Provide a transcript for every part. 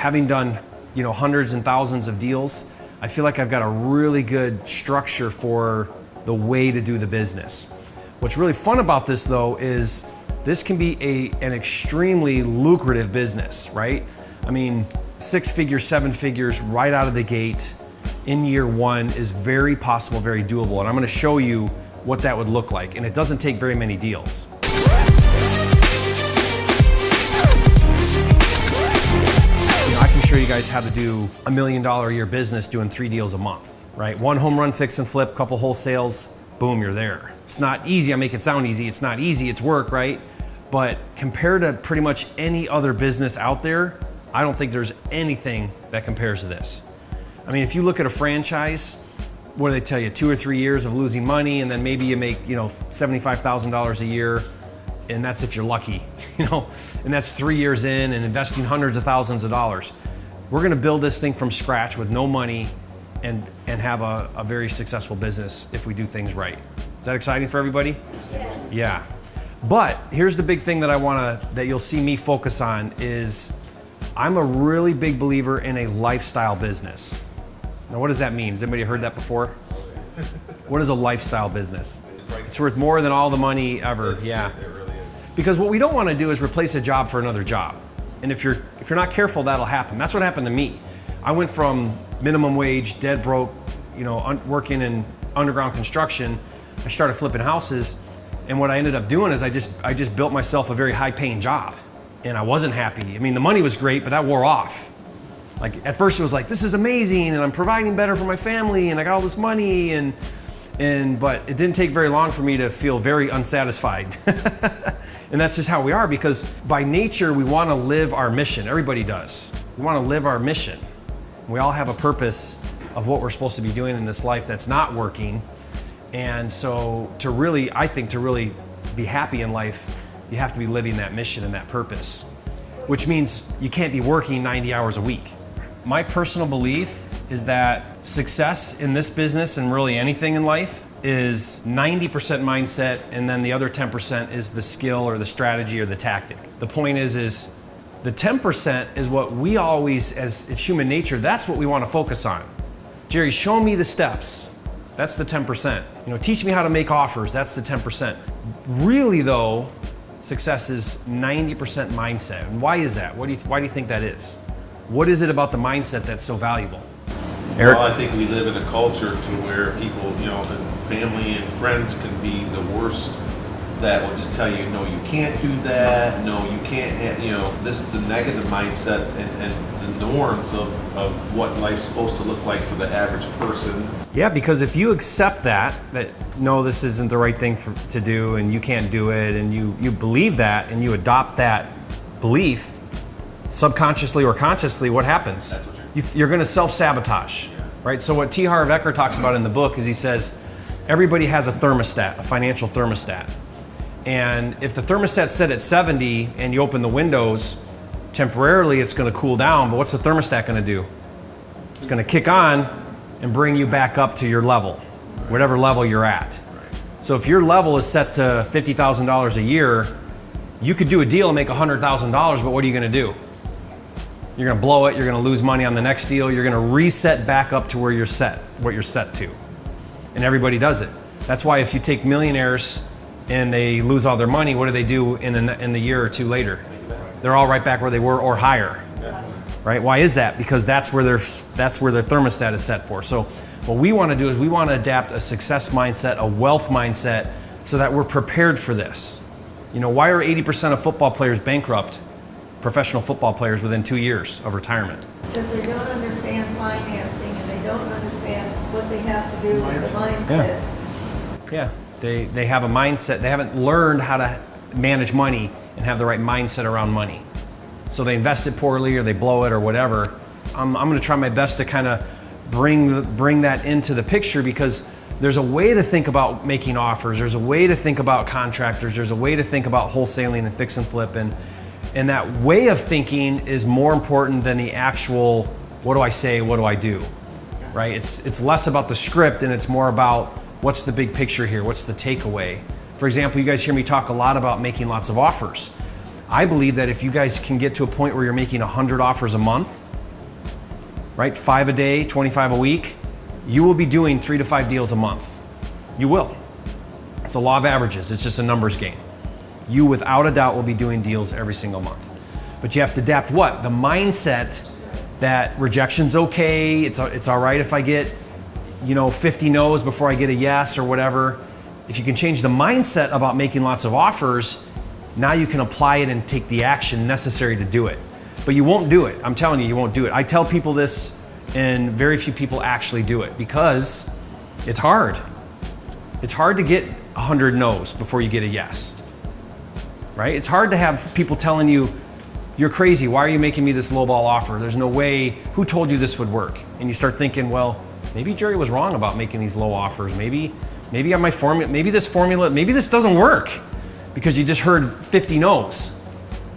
having done, hundreds and thousands of deals, I feel like I've got a really good structure for the way to do the business. What's really fun about this though is this can be an extremely lucrative business, right? I mean, 6 figures, 7 figures right out of the gate in year 1 is very possible, very doable. And I'm gonna show you what that would look like. And it doesn't take very many deals. I can show you guys how to do a $1 million a year business doing 3 deals a month, right? 1 home run fix and flip, couple wholesales, boom, you're there. It's not easy, I make it sound easy. It's not easy, it's work, right? But compared to pretty much any other business out there, I don't think there's anything that compares to this. I mean, if you look at a franchise, what do they tell you? 2 or 3 years of losing money, and then maybe you make, $75,000 a year, and that's if you're lucky, and that's 3 years in and investing hundreds of thousands of dollars. We're gonna build this thing from scratch with no money and have a very successful business if we do things right. Is that exciting for everybody? Yes. Yeah. But here's the big thing that you'll see me focus on is I'm a really big believer in a lifestyle business. Now, what does that mean? Has anybody heard that before? What is a lifestyle business? It's worth more than all the money ever. Yeah. Because what we don't want to do is replace a job for another job. And if you're not careful, that'll happen. That's what happened to me. I went from minimum wage, dead broke, working in underground construction. I started flipping houses, and what I ended up doing is I just built myself a very high-paying job, and I wasn't happy. I mean, the money was great, but that wore off. Like at first it was like, this is amazing, and I'm providing better for my family, and I got all this money, but it didn't take very long for me to feel very unsatisfied. And that's just how we are, because by nature we want to live our mission. Everybody does. We want to live our mission. We all have a purpose of what we're supposed to be doing in this life that's not working. And so I think to really be happy in life, you have to be living that mission and that purpose, which means you can't be working 90 hours a week. My personal belief is that success in this business and really anything in life is 90% mindset, and then the other 10% is the skill or the strategy or the tactic. The point is the 10% is what we always, as it's human nature, that's what we want to focus on. Jerry, show me the steps. That's the 10%. Teach me how to make offers. That's the 10%. Really though, success is 90% mindset. And why is that? Why do you think that is? What is it about the mindset that's so valuable? Eric? Well, I think we live in a culture to where people, and family and friends can be the worst that will just tell you, no, you can't do that. No, you can't, this is the negative mindset and the norms of what life's supposed to look like for the average person. Yeah, because if you accept that no, this isn't the right thing to do and you can't do it, and you believe that and you adopt that belief, subconsciously or consciously, what happens? You're gonna self-sabotage, right? So what T. Harv Eker talks about in the book is he says, everybody has a thermostat, a financial thermostat. And if the thermostat's set at 70 and you open the windows, temporarily it's gonna cool down, but what's the thermostat gonna do? It's gonna kick on and bring you back up to your level, whatever level you're at. So if your level is set to $50,000 a year, you could do a deal and make $100,000, but what are you gonna do? You're gonna blow it, you're gonna lose money on the next deal, you're gonna reset back up to where you're set, what you're set to. And everybody does it. That's why if you take millionaires and they lose all their money, what do they do in the year or two later? They're all right back where they were or higher, right? Why is that? Because that's where their thermostat is set for. So what we wanna do is we wanna adapt a success mindset, a wealth mindset, so that we're prepared for this. Why are 80% of football players bankrupt? Professional football players within 2 years of retirement. Because they don't understand financing and they don't understand what they have to do with the mindset. Yeah, they have a mindset. They haven't learned how to manage money and have the right mindset around money. So they invest it poorly or they blow it or whatever. I'm gonna try my best to kind of bring that into the picture, because there's a way to think about making offers. There's a way to think about contractors. There's a way to think about wholesaling and fix and flip. And that way of thinking is more important than the actual, what do I say, what do I do, right? It's less about the script and it's more about what's the big picture here, what's the takeaway. For example, you guys hear me talk a lot about making lots of offers. I believe that if you guys can get to a point where you're making 100 offers a month, right? 5 a day, 25 a week, you will be doing 3 to 5 deals a month. You will. It's a law of averages. It's just a numbers game. You, without a doubt, will be doing deals every single month. But you have to adapt what? The mindset that rejection's okay. It's all right if I get, 50 no's before I get a yes or whatever. If you can change the mindset about making lots of offers, now you can apply it and take the action necessary to do it. But you won't do it. I'm telling you, you won't do it. I tell people this, and very few people actually do it because it's hard. It's hard to get 100 no's before you get a yes, right? It's hard to have people telling you, you're crazy, why are you making me this lowball offer? There's no way, who told you this would work? And you start thinking, well, maybe Jerry was wrong about making these low offers. Maybe on my formula, maybe this doesn't work because you just heard 50 no's.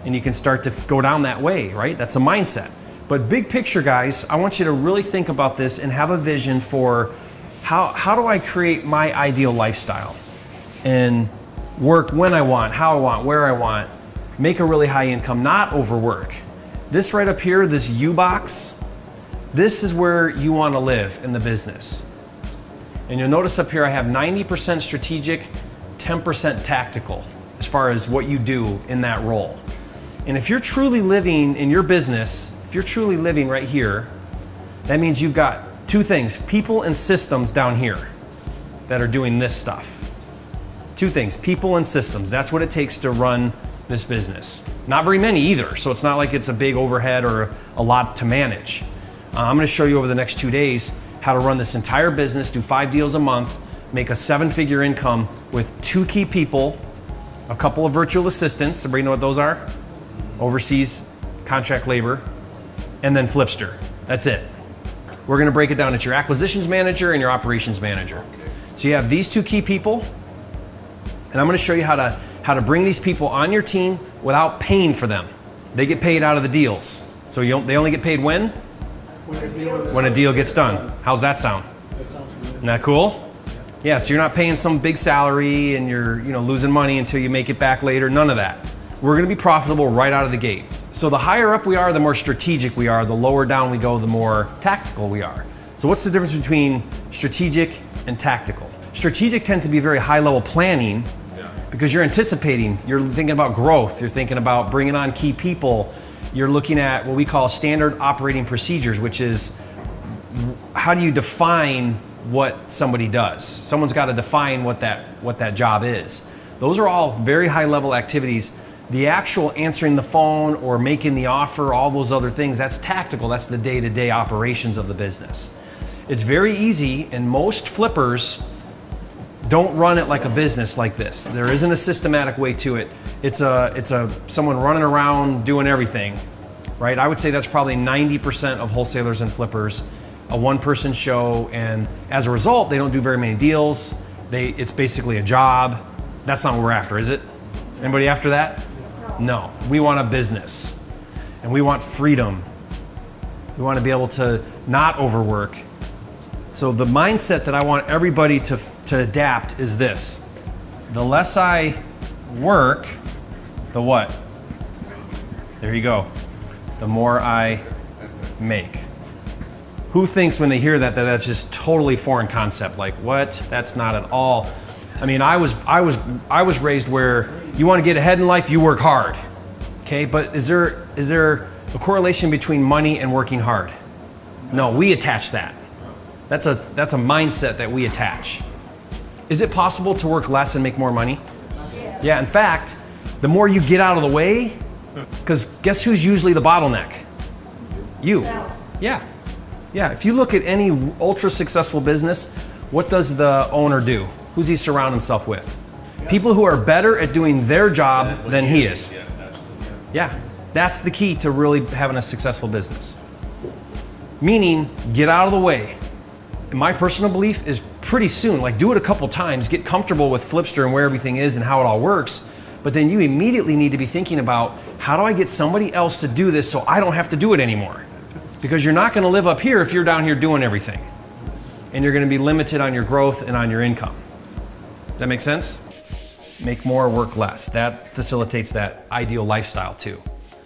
And you can start to go down that way, right? That's a mindset. But big picture, guys, I want you to really think about this and have a vision for how do I create my ideal lifestyle and work when I want, how I want, where I want, make a really high income, not overwork. This right up here, this U box, this is where you want to live in the business. And you'll notice up here I have 90% strategic, 10% tactical as far as what you do in that role. And if you're truly living in your business, if you're truly living right here, that means you've got two things, people and systems down here that are doing this stuff. Two things, people and systems. That's what it takes to run this business. Not very many either, so it's not like it's a big overhead or a lot to manage. I'm gonna show you over the next 2 days how to run this entire business, do 5 deals a month, make a 7-figure income with 2 key people, a couple of virtual assistants, everybody know what those are? Overseas contract labor, and then FLIPSTER. That's it. We're gonna break it down. It's your acquisitions manager and your operations manager. So you have these 2 key people, and I'm gonna show you how to bring these people on your team without paying for them. They get paid out of the deals. So they only get paid when? When a deal gets done. How's that sound? Isn't that cool? Yeah, so you're not paying some big salary and you're losing money until you make it back later, none of that. We're gonna be profitable right out of the gate. So the higher up we are, the more strategic we are. The lower down we go, the more tactical we are. So what's the difference between strategic and tactical? Strategic tends to be very high level planning because you're anticipating, you're thinking about growth, you're thinking about bringing on key people, you're looking at what we call standard operating procedures, which is how do you define what somebody does? Someone's got to define what that job is. Those are all very high level activities. The actual answering the phone or making the offer, all those other things, that's tactical. That's the day-to-day operations of the business. It's very easy, and most flippers don't run it like a business like this. There isn't a systematic way to it. It's someone running around doing everything, right? I would say that's probably 90% of wholesalers and flippers, a one-person show, and as a result, they don't do very many deals. It's basically a job. That's not what we're after, is it? Anybody after that? No. We want a business, and we want freedom. We want to be able to not overwork. So the mindset that I want everybody to adapt is this. The less I work, the what? There you go. The more I make. Who thinks when they hear that that's just totally foreign concept? Like what? That's not at all. I mean, I was raised where you want to get ahead in life, you work hard. Okay, but is there a correlation between money and working hard? No, we attach that. That's a mindset that we attach. Is it possible to work less and make more money? Yeah, in fact, the more you get out of the way, because guess who's usually the bottleneck? You. Yeah. If you look at any ultra successful business, what does the owner do? Who's he surround himself with? People who are better at doing their job than he is. Yes, absolutely. Yeah, that's the key to really having a successful business. Meaning, get out of the way. My personal belief is pretty soon, like do it a couple times, get comfortable with FLIPSTER and where everything is and how it all works, but then you immediately need to be thinking about how do I get somebody else to do this so I don't have to do it anymore? Because you're not gonna live up here if you're down here doing everything. And you're gonna be limited on your growth and on your income. Does that make sense? Make more, work less. That facilitates that ideal lifestyle too.